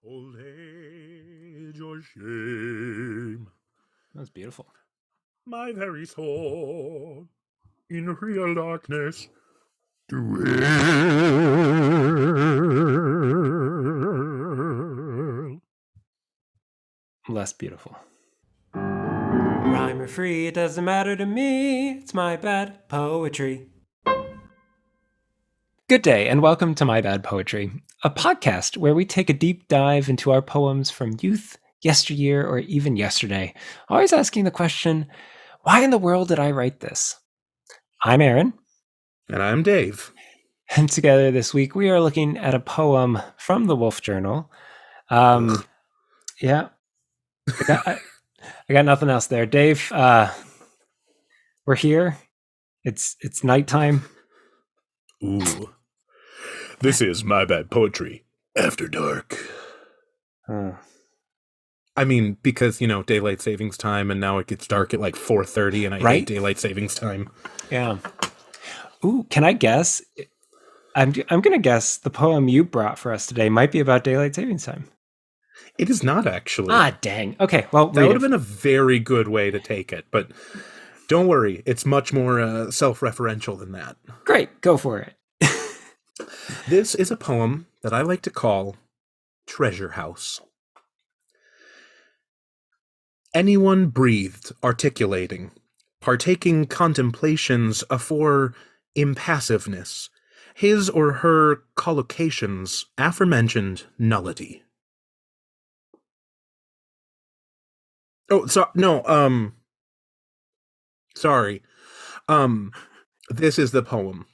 Old age or shame. That was beautiful. My very soul in real darkness dwell. Less beautiful. Rhyme or free, it doesn't matter to me. It's my bad poetry. Good day, and welcome to My Bad Poetry, a podcast where we take a deep dive into our poems from youth, yesteryear, or even yesterday, always asking the question, why in the world did I write this? I'm Aaron. And I'm Dave. And together this week, we are looking at a poem from the Wolf Journal. Yeah. I got nothing else there. Dave, we're here. It's nighttime. Ooh. This is My Bad Poetry After Dark. I mean, because, daylight savings time, and now it gets dark at like 4:30, and I hate daylight savings time. Yeah. Ooh, can I guess? I'm going to guess the poem you brought for us today might be about daylight savings time. It is not, actually. Ah, dang. Okay, well, that would have been a very good way to take it, but don't worry. It's much more self-referential than that. Great, go for it. This is a poem that I like to call Treasure House. Anyone breathed, articulating, partaking contemplations afore impassiveness, his or her collocations aforementioned nullity. Oh, so no, sorry. This is the poem.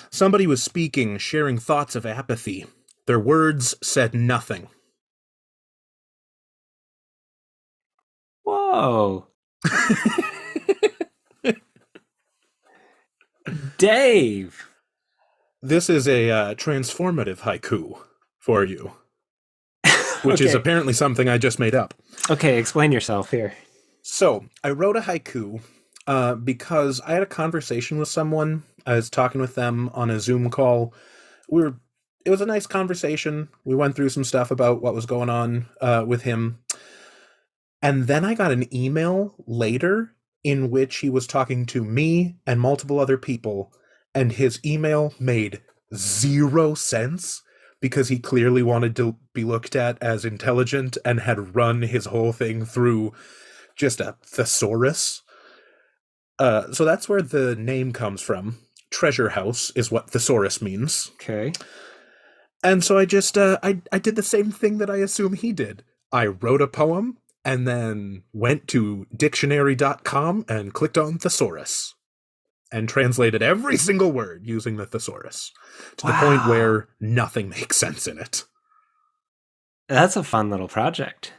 Somebody was speaking, sharing thoughts of apathy. Their words said nothing. Whoa. Dave. This is a transformative haiku for you, which is apparently something I just made up. Okay, explain yourself here. So, I wrote a haiku because I had a conversation with someone. I was talking with them on a Zoom call. It was a nice conversation. We went through some stuff about what was going on with him. And then I got an email later in which he was talking to me and multiple other people, and his email made zero sense because he clearly wanted to be looked at as intelligent and had run his whole thing through just a thesaurus. So that's where the name comes from. Treasure House is what thesaurus means. Okay. And so I just, I did the same thing that I assume he did. I wrote a poem and then went to dictionary.com and clicked on thesaurus and translated every single word using the thesaurus to the point where nothing makes sense in it. That's a fun little project.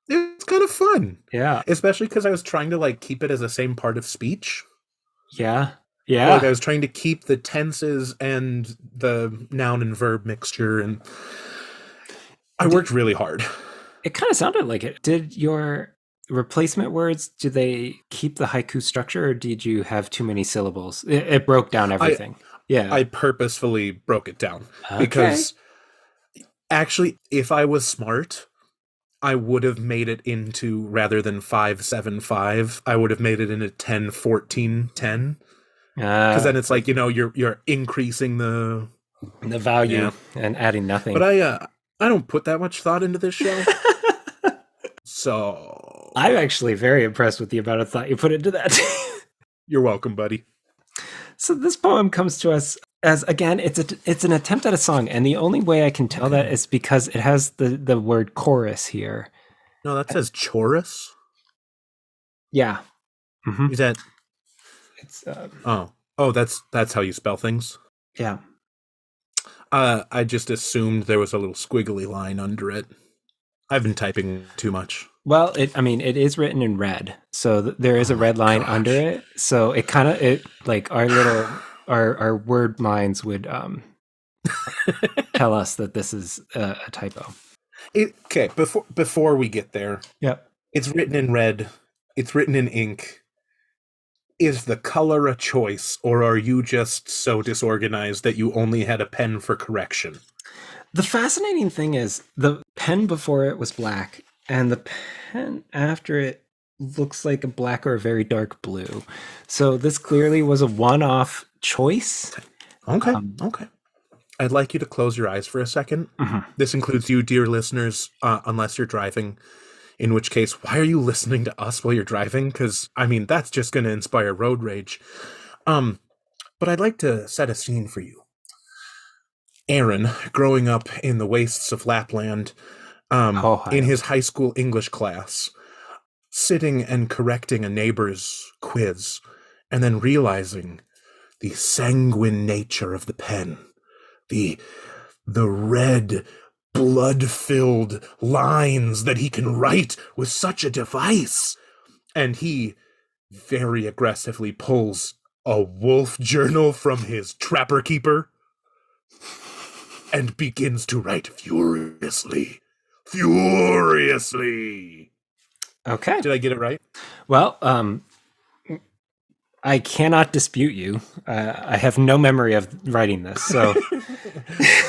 It's kind of fun. Yeah. Especially because I was trying to keep it as the same part of speech. Yeah. Yeah. I was trying to keep the tenses and the noun and verb mixture, and I worked really hard. It kind of sounded like it. Did your replacement words, do they keep the haiku structure, or did you have too many syllables? It broke down everything. I purposefully broke it down. Because actually, if I was smart, I would have made it into, rather than 5-7-5, I would have made it into 10-14-10. Because then it's you're increasing the value and adding nothing. But I don't put that much thought into this show. So I'm actually very impressed with the amount of thought you put into that. You're welcome, buddy. So this poem comes to us as, again, it's an attempt at a song, and the only way I can tell that is because it has the word chorus here. No, that says chorus. Yeah. Mm-hmm. Is that? It's that's how you spell things. Yeah. I just assumed there was a little squiggly line under it. I've been typing too much. Well, it is written in red, so there is a red line under it. So it kind of our word minds would tell us that this is a typo. Okay, before we get there, it's written in red. It's written in ink. Is the color a choice, or are you just so disorganized that you only had a pen for correction? The fascinating thing is the pen before it was black, and the pen after it looks like a black or a very dark blue. So this clearly was a one-off choice. Okay, okay. I'd like you to close your eyes for a second. Mhm. This includes you, dear listeners, unless you're driving. In which case, why are you listening to us while you're driving? Because, I mean, that's just going to inspire road rage. But I'd like to set a scene for you. Aaron, growing up in the wastes of Lapland, in Ohio. his high school English class, sitting and correcting a neighbor's quiz, and then realizing the sanguine nature of the pen, the red, blood-filled lines that he can write with such a device. And he very aggressively pulls a wolf journal from his trapper keeper and begins to write furiously. Furiously. Okay. Did I get it right? Well, I cannot dispute you. I have no memory of writing this, so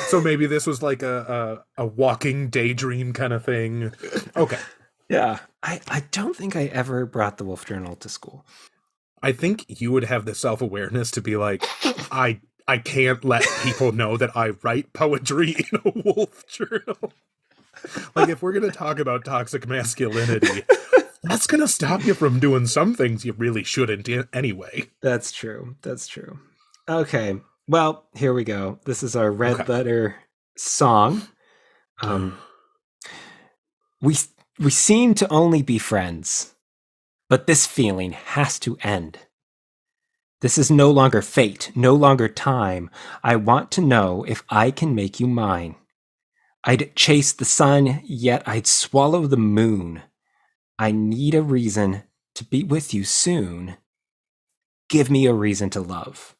So maybe this was like a walking daydream kind of thing. Okay. yeah. I don't think I ever brought the Wolf Journal to school. I think you would have the self-awareness to be like, I can't let people know that I write poetry in a wolf journal. Like, if we're going to talk about toxic masculinity, that's going to stop you from doing some things you really shouldn't anyway. That's true. That's true. Okay. Well, here we go. This is our red letter song. We seem to only be friends, but this feeling has to end. This is no longer fate, no longer time. I want to know if I can make you mine. I'd chase the sun, yet I'd swallow the moon. I need a reason to be with you soon. Give me a reason to love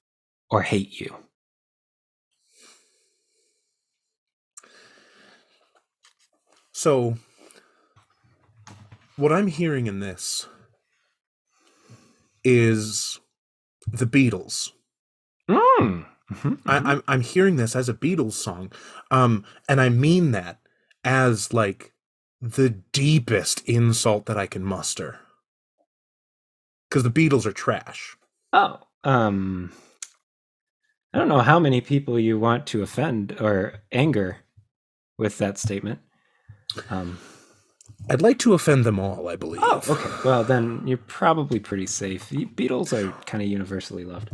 or hate you. So, what I'm hearing in this is the Beatles. I'm hearing this as a Beatles song, and I mean that as like the deepest insult that I can muster, because the Beatles are trash. Oh, I don't know how many people you want to offend or anger with that statement. I'd like to offend them all, I believe. Oh, okay. Well, then you're probably pretty safe. Beatles are kind of universally loved.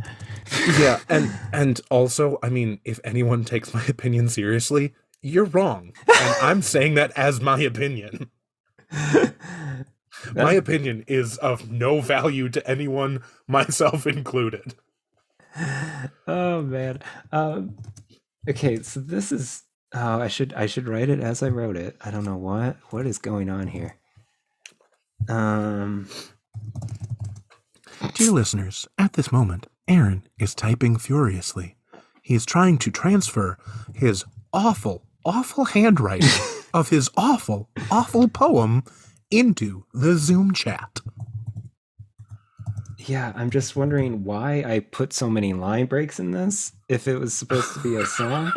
Yeah, and also, I mean, if anyone takes my opinion seriously, you're wrong. And I'm saying that as my opinion. My opinion is of no value to anyone, myself included. Oh man. Okay, so this is. Oh, I should write it as I wrote it. I don't know what is going on here. Dear listeners, at this moment, Aaron is typing furiously. He is trying to transfer his awful, awful handwriting of his awful, awful poem into the Zoom chat. Yeah, I'm just wondering why I put so many line breaks in this if it was supposed to be a song.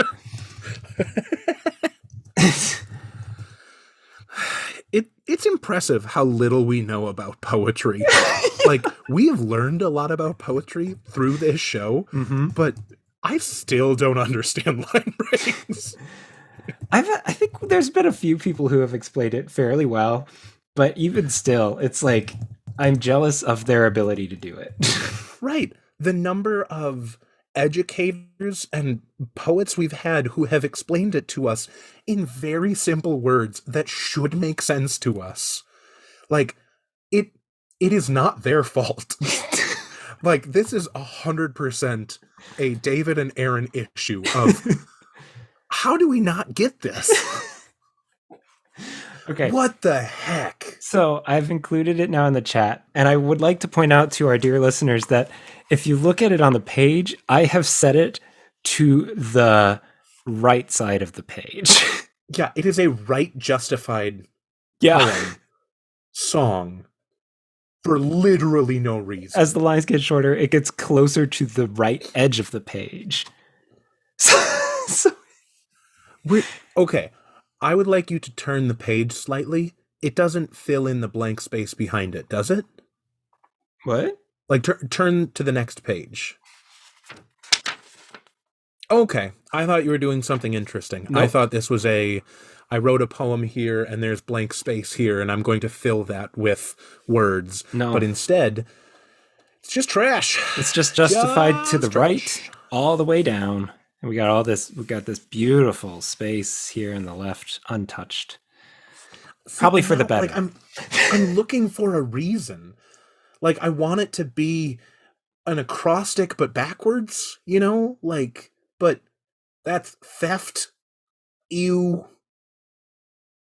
It's impressive how little we know about poetry. Like, we have learned a lot about poetry through this show, but I still don't understand line breaks. I think there's been a few people who have explained it fairly well, but even still, it's like I'm jealous of their ability to do it. Right. The number of educators and poets we've had who have explained it to us in very simple words that should make sense to us. Like, it is not their fault. Like, this is 100% a David and Aaron issue of how do we not get this? Okay. What the heck? So I've included it now in the chat, and I would like to point out to our dear listeners that if you look at it on the page, I have set it to the right side of the page. Yeah, it is a right justified Yeah. song for literally no reason. As the lines get shorter, it gets closer to the right edge of the page. So Okay, I would like you to turn the page slightly. It doesn't fill in the blank space behind it, does it? What? Like, turn to the next page. Okay, I thought you were doing something interesting. I Nope. thought this was I wrote a poem here and there's blank space here and I'm going to fill that with words. No. But instead, it's just trash. It's just justified to the Just right, trash. all the way down. And we got all this, we got this beautiful space here in the left untouched. See, Probably and for the now, better. like, I'm looking for a reason. Like, I want it to be an acrostic but backwards, you know? Like, but that's theft. Ew.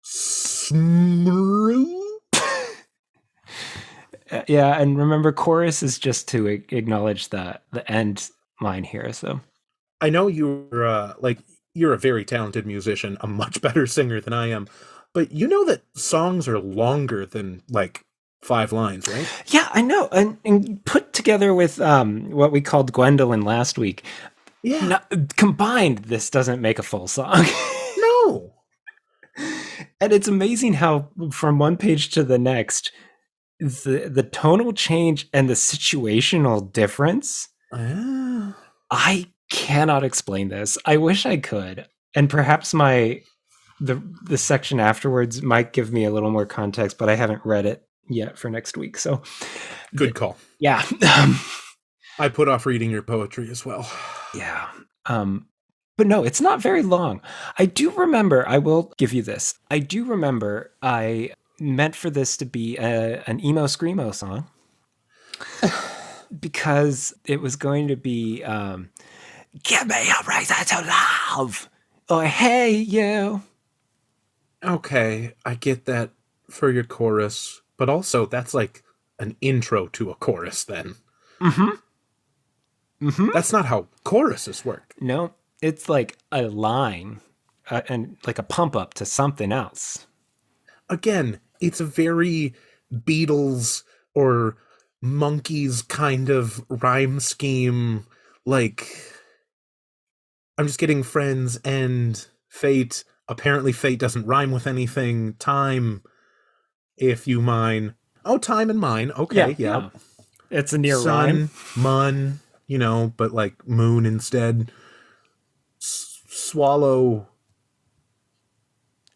Smroo. Yeah, and remember, chorus is just to acknowledge the end line here. So I know you're a very talented musician, a much better singer than I am, but you know that songs are longer than like 5 lines, right? yeah, I know, and put together with what we called Gwendolyn last week, Yeah. no, combined, this doesn't make a full song. No. And it's amazing how from one page to the next, the tonal change and the situational difference. Ah. I cannot explain this. I wish I could, and perhaps the section afterwards might give me a little more context, but I haven't read it yet for next week. So, Good call. yeah, I put off reading your poetry as well. yeah. But no, it's not very long. I do remember. I will give you this. I do remember. I meant for this to be an emo screamo song because it was going to be "Give me a reason to love" or "Hey you." Okay, I get that for your chorus, but also that's like an intro to a chorus then. Mm-hmm. Mm-hmm. That's not how choruses work. No, it's like a line and like a pump up to something else. Again, it's a very Beatles or Monkeys kind of rhyme scheme. Like, I'm just getting friends and fate. Apparently, fate doesn't rhyme with anything. Time, if you mine. Oh, time and mine. Yeah, Okay, yeah. yeah. It's a near rhyme. Sun, mun, but like moon instead. Swallow.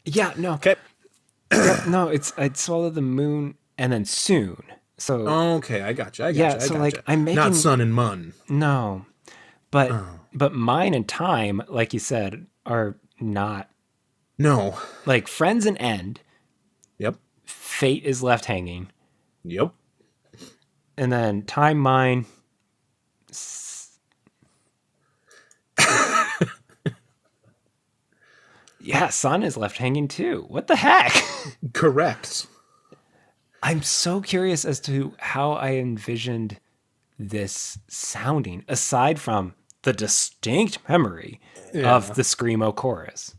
Yeah, no. Okay. Yep, no, it's I'd swallow the moon and then soon. So Okay, I got you. I got yeah, you. I so got you. like I'm Not making sun and mun. no, but Oh. but mine and time, like you said, are not No. like friends and end. Yep. Fate is left hanging, Yep. and then time, mine. Yeah, sun is left hanging too. What the heck? Correct. I'm so curious as to how I envisioned this sounding, aside from the distinct memory of Yeah. the Screamo chorus.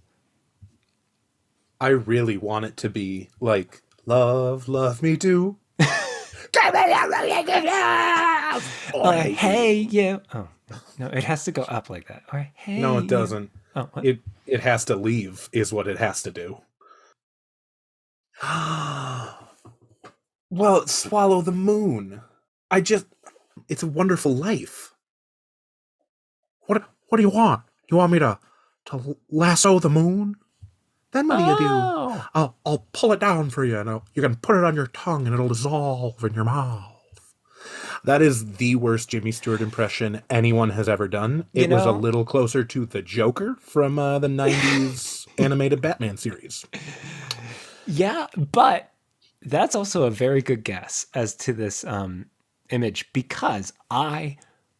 I really want it to be like love, love me do. Oh, I hate Hey, you. you. Oh, no, it has to go up like that. Or hey, No, it you. doesn't. Oh, what? It has to leave, is what it has to do. Well, swallow the moon. It's a wonderful life. What do you want? You want me to lasso the moon? Then what do you do? Oh. I'll pull it down for you, and you can put it on your tongue, and it'll dissolve in your mouth. That is the worst Jimmy Stewart impression anyone has ever done. You It was a know, little closer to the Joker from the '90s animated Batman series. yeah, but that's also a very good guess as to this image because I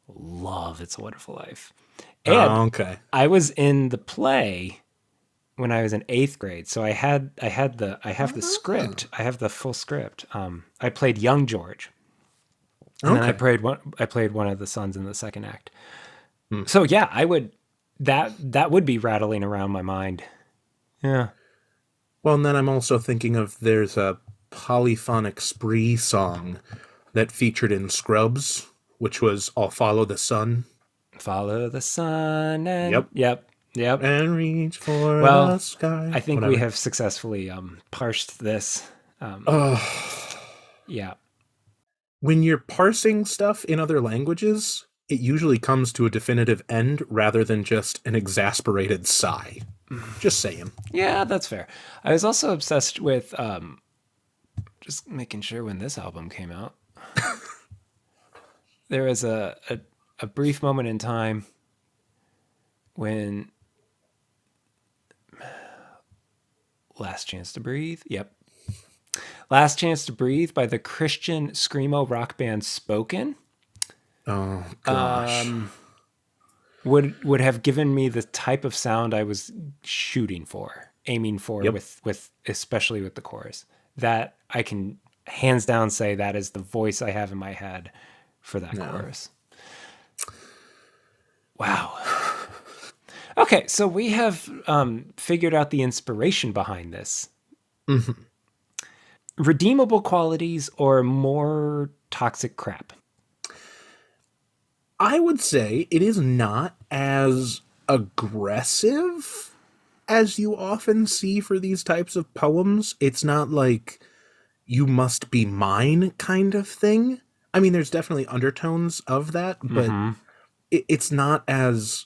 love It's a Wonderful Life. And Okay. I was in the play when I was in 8th grade. So I have the script. I have the full script. I played young George. And then Okay. I played one of the sons in the second act. Hmm. So yeah, I would that would be rattling around my mind. Yeah. Well, and then I'm also thinking of there's a polyphonic spree song that featured in Scrubs, which was I'll Follow the Sun. Follow the sun and Yep. yep. Yep. and reach for the Well, sky. I think we Whatever. have successfully parsed this. Ugh. Yeah. When you're parsing stuff in other languages, it usually comes to a definitive end rather than just an exasperated sigh. Just saying. Yeah, that's fair. I was also obsessed with just making sure when this album came out. There was a brief moment in time when Last Chance to Breathe. Yep. Last Chance to Breathe by the Christian screamo rock band Spoken Oh gosh. would have given me the type of sound I was shooting for, aiming for Yep. with especially with the chorus. That I can hands down say that is the voice I have in my head for that No. chorus. Wow. Okay, so we have figured out the inspiration behind this. Mhm. Redeemable qualities or more toxic crap? I would say it is not as aggressive as you often see for these types of poems. It's not like you must be mine kind of thing. I mean, there's definitely undertones of that, but Mm-hmm. it's not as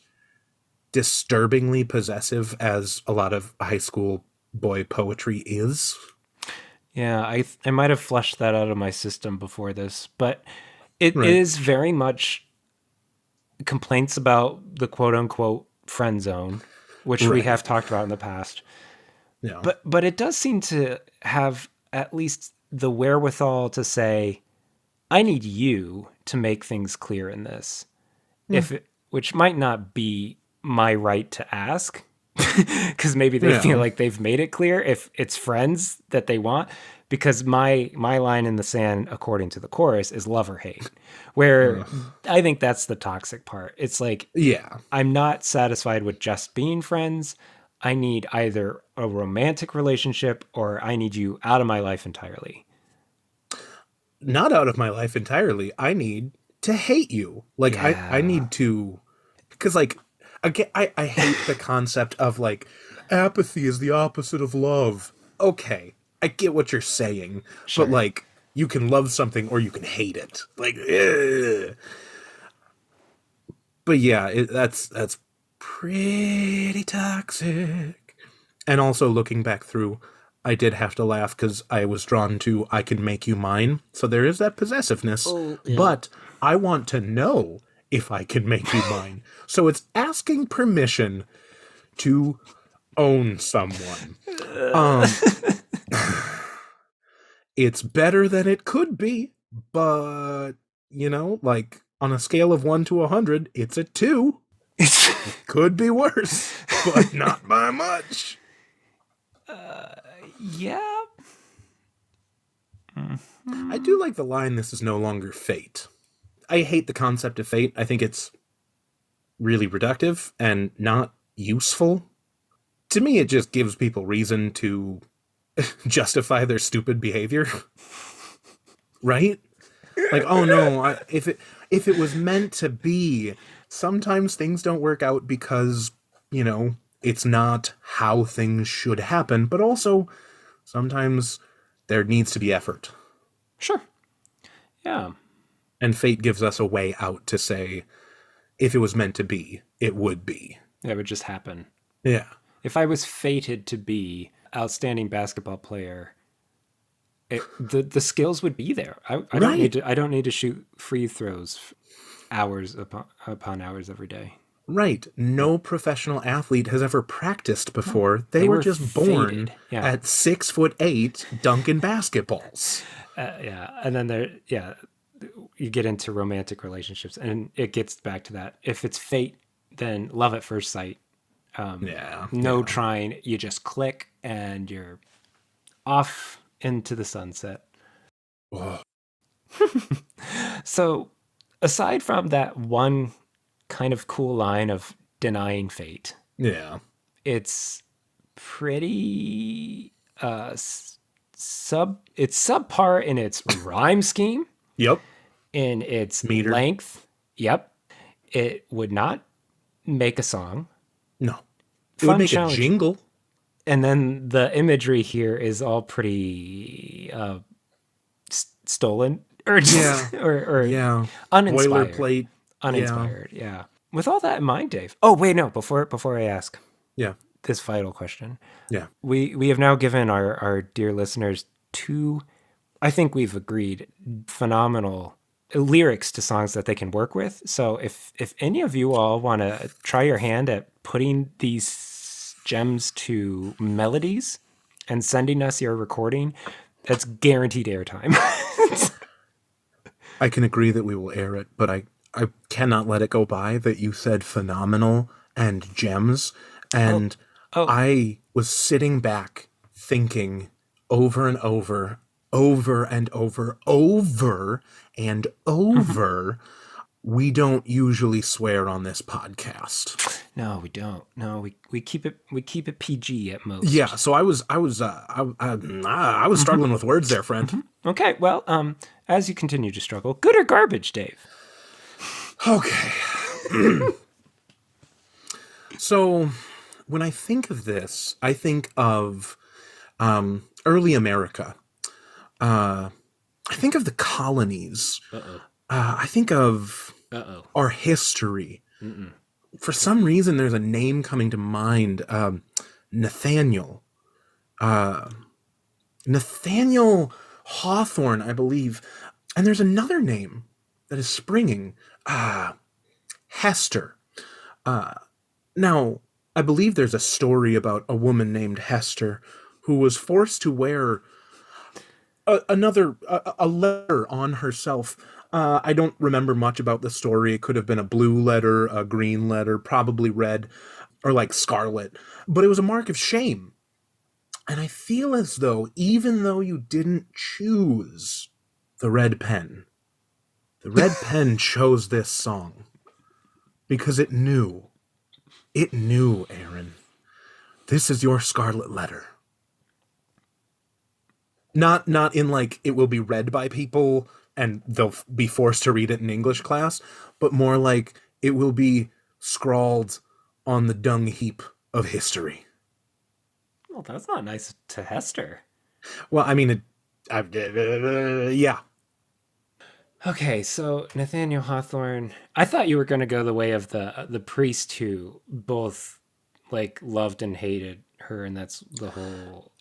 disturbingly possessive as a lot of high school boy poetry is. Yeah, I might have flushed that out of my system before this, but it Right. is very much complaints about the quote unquote friend zone, which we Right. have talked about in the past. Yeah. But it does seem to have at least the wherewithal to say, I need you to make things clear in this. Hmm. Which might not be my right to ask because maybe they feel Yeah. like they've made it clear if it's friends that they want, because my line in the sand according to the chorus is love or hate, where Ugh. I think that's the toxic part. It's like Yeah. I'm not satisfied with just being friends. I need either a romantic relationship or I need you out of my life entirely. Not out of my life entirely. I need to hate you. Like I Yeah, need to, because like again, I hate the concept of like apathy is the opposite of love. Okay, I get what you're saying, but sure. like you can love something or you can hate it. Like, ugh. But yeah, that's pretty toxic. And also looking back through, I did have to laugh because I was drawn to I can make you mine. So there is that possessiveness, Oh, yeah. but I want to know if I can make you mine. So it's asking permission to own someone. Um, it's better than it could be, but like on a scale of 1 to 100, it's a 2. It's It could be worse, but not by much. yeah. I Mhm. do like the line, this is no longer fate. I hate the concept of fate. I think it's really reductive and not useful. To me, it just gives people reason to justify their stupid behavior, right? Like, oh no, if it was meant to be, sometimes things don't work out because, you know, it's not how things should happen, but also sometimes there needs to be effort. Sure. Yeah. And fate gives us a way out to say, if it was meant to be, it would be. That would just happen. Yeah. If I was fated to be outstanding basketball player, the skills would be there. Right. I don't need to shoot free throws hours upon hours every day. Right. No professional athlete has ever practiced No, before. They they were were just born fated. Yeah. at 6'8" dunking basketballs. Yeah. And then you get into romantic relationships and it gets back to that. If it's fate, then love at first sight. Yeah. No Yeah. trying. You just click and you're off into the sunset. Ugh. So, aside from that one kind of cool line of denying fate, Yeah. it's pretty it's subpar in its rhyme scheme, Yep. in its Meter. length. Yep. It would not make a song. No. It would Fun make a challenge. jingle. And then the imagery here is all pretty stolen or Yeah. just, or Yeah. uninspired. Boilerplate. Yeah. Uninspired, yeah. With all that in mind, Dave. Oh wait, no. Before I ask Yeah. this vital question, Yeah. we have now given our dear listeners two. I think we've agreed phenomenal lyrics to songs that they can work with. So if any of you all want to try your hand at putting these gems to melodies and sending us your recording, that's guaranteed airtime. I can agree that we will air it, but I cannot let it go by that you said phenomenal and gems. oh, And oh. I was sitting back thinking over and over, over and over, over and Mhm. over. We don't usually swear on this podcast. No, we don't. No, we keep it PG at Yeah, most. so I was Hmm. struggling with words there, friend. Hmm. Okay, well, as you continue to struggle, good or garbage, Dave? Okay. So when I think of this, I think of early America. Uh, I think of the colonies. Uh oh. I think of Uh oh. our history. Mm-mm. For some reason, there's a name coming to mind. Nathaniel. Uh, Nathaniel Hawthorne, I believe. And there's another name that is springing. Hester. Now, I believe there's a story about a woman named Hester who was forced to wear a letter on herself. I don't remember much about the story. It could have been a blue letter, a green letter, probably red, or like scarlet. But it was a mark of shame. And I feel as though, even though you didn't choose the red pen, the red pen chose this song because it knew. It knew, Aaron. This is your scarlet letter. Not in like it will be read by people and they'll be forced to read it in English class, but more like it will be scrawled on the dung heap of history. Well, that's not nice to Hester. Well, I mean, yeah. Okay, so Nathaniel Hawthorne. I thought you were going to go the way of the priest who both like loved and hated her, and that's the whole.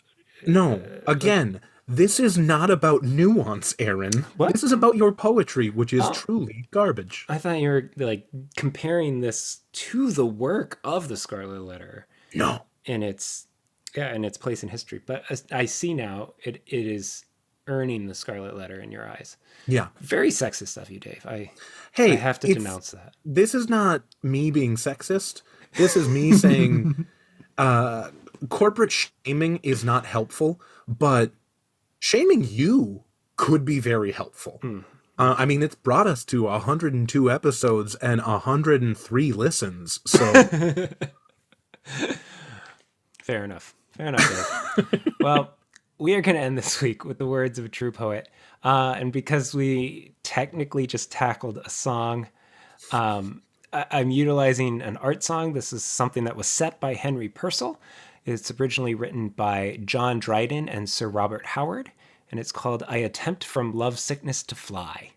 No, Like again, this is not about nuance, Aaron. what? This is about your poetry, which is Oh, truly garbage. I thought you were like comparing this to the work of the Scarlet Letter No. in its in its place in history. But as I see now, it is earning the Scarlet Letter in your eyes. Yeah. Very sexist of you, Dave. I Hey, have to it's denounce that. this is not me being sexist. This is me saying corporate shaming is not helpful, but shaming you could be very helpful. Hmm. I mean, it's brought us to 102 episodes and 103 listens. So, Fair enough. Fair enough, Dave. Well, we are going to end this week with the words of a true poet. And because we technically just tackled a song, I'm utilizing an art song. This is something that was set by Henry Purcell. It's originally written by John Dryden and Sir Robert Howard, and it's called I Attempt from Love Sickness to Fly.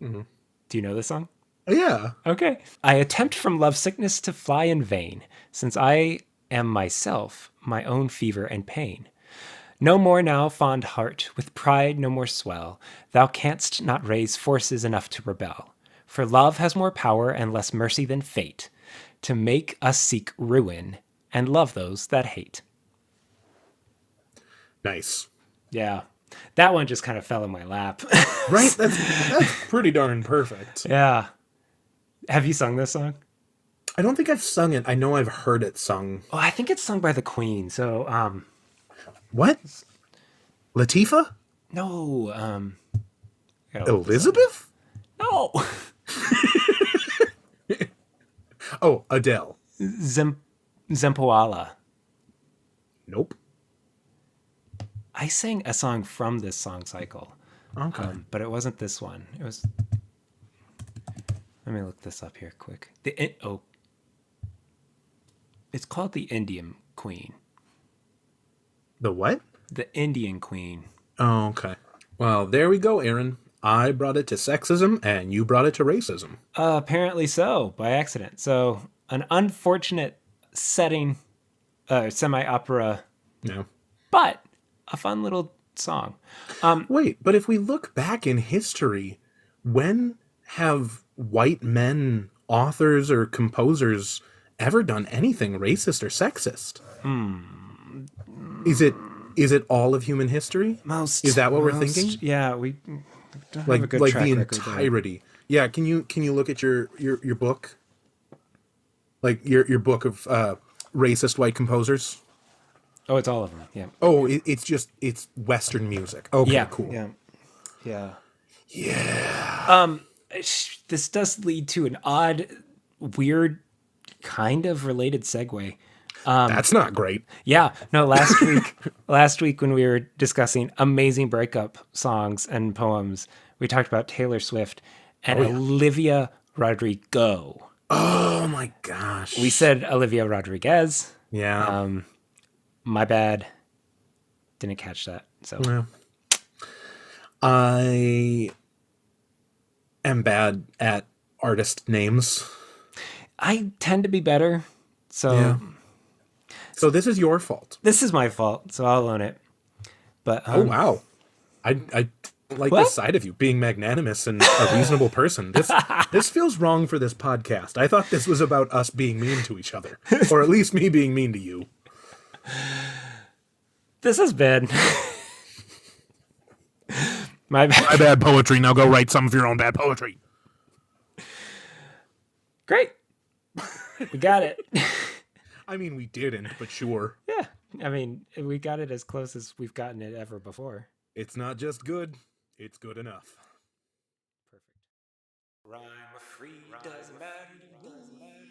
mhm. Do you know this song? Yeah. Okay. I attempt from love sickness to fly in vain, since I am myself my own fever and pain. No more now, fond heart, with pride no more swell, thou canst not raise forces enough to rebel. For love has more power and less mercy than fate, to make us seek ruin and love those that hate. Nice. Yeah, that one just kind of fell in my lap. Right? That's pretty darn perfect. Yeah. Have you sung this song? I don't think I've sung it. I know I've heard it sung. Oh, I think it's sung by the Queen. So, What? Latifah? no, I gotta look this up. Elizabeth? No. Oh, Adele. Zempoala. Nope. I sang a song from this song cycle, Okay. but it wasn't this one. It was. Let me look this up here quick. It's called the Indian Queen. The what? The Indian Queen. Oh, okay. Well, there we go, Aaron. I brought it to sexism, and you brought it to racism. Apparently so, by accident. So, an unfortunate setting, semi opera, No. but a fun little song. Wait, but if we look back in history, when have white men, authors, or composers ever done anything racist or sexist? Is it all of human history? Is that what we're thinking? Yeah, we don't have Like a good like track the record there. entirety? Yeah. Can you look at your book? Like your book of racist white composers? Oh, it's all of them. Yeah. Oh, it's Western music. Okay, Yeah. cool. Yeah. Yeah. Yeah. This does lead to an odd, weird, kind of related segue. That's not great. Yeah, no, last week when we were discussing amazing breakup songs and poems, we talked about Taylor Swift and Oh, yeah. Olivia Rodrigo. Oh my gosh. We said Olivia Rodriguez. Yeah. My bad. Didn't catch that. So Well, I am bad at artist names. I tend to be better. So Yeah. So this is your fault. this is my fault. So I'll own it. But Oh wow. I don't like What? this side of you, being magnanimous and a reasonable person. This feels wrong for this podcast. I thought this was about us being mean to each other, or at least me being mean to you. this has been my bad. My bad poetry. Now go write some of your own bad poetry. Great. We got it. I mean, we didn't, but sure. Yeah. I mean, we got it as close as we've gotten it ever before. It's not just good, it's good enough. Perfect. Rhyme free doesn't matter to me.